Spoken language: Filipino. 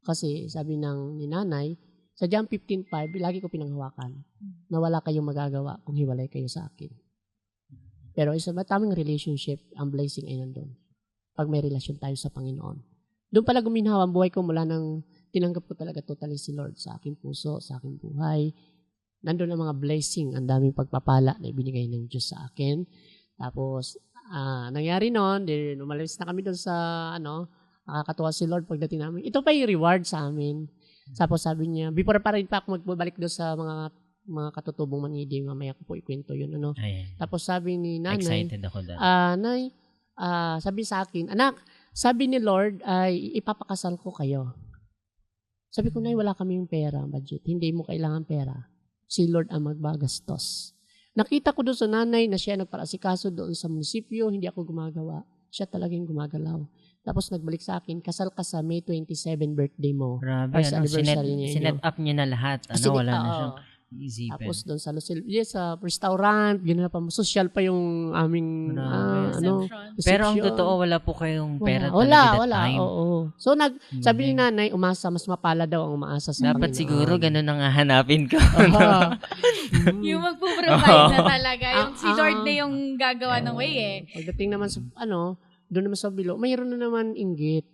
Kasi sabi ni nanay, sa John 15:5, lagi ko pinanghawakan na wala kayong magagawa kung hiwalay kayo sa akin. Pero isa mataming relationship, ang blessing ay nandun. Pag may relasyon tayo sa Panginoon. Doon pala guminhawa ang buhay ko mula nang tinanggap ko talaga totally si Lord sa aking puso, sa aking buhay. Nandun ang mga blessing, ang daming pagpapala na ibinigay ng Diyos sa akin. Tapos, nangyari noon, umalis na kami doon sa, nakakatuwa si Lord pagdating namin. Ito pa yung reward sa amin. Tapos sabi niya, before pa rin pa ako magbabalik doon sa mga katutubong manidi, mamaya ko po ikwento yun. Tapos sabi ni nanay, excited ako dahil. Nay, sabi sa akin, anak, sabi ni Lord ay ipapakasal ko kayo. Sabi ko, Nay, wala kaming pera, budget. Hindi mo kailangan pera. Si Lord ang magbagastos. Nakita ko doon sa nanay na siya nagparasikaso doon sa munisipyo, hindi ako gumagawa. Siya talagang gumagalaw. Tapos nagbalik sa akin, kasal ka sa May 27 birthday mo. Grabe, sinet up niya na lahat. Wala na siyang isipin. Tapos doon sa sa restaurant, gano'n pa, social pa yung aming, reception. Pero ang totoo, wala po kayong pera wala, time. Oo. So, sabi ni nanay, umasa, mas mapala daw ang umaasa sa Dapat siguro ganun ang hahanapin ko. Yung magpo-provide na talaga. Yung si Lord na yung gagawa ng way eh. Pagdating naman sa, doon naman sa bilo, mayroon na naman inggit.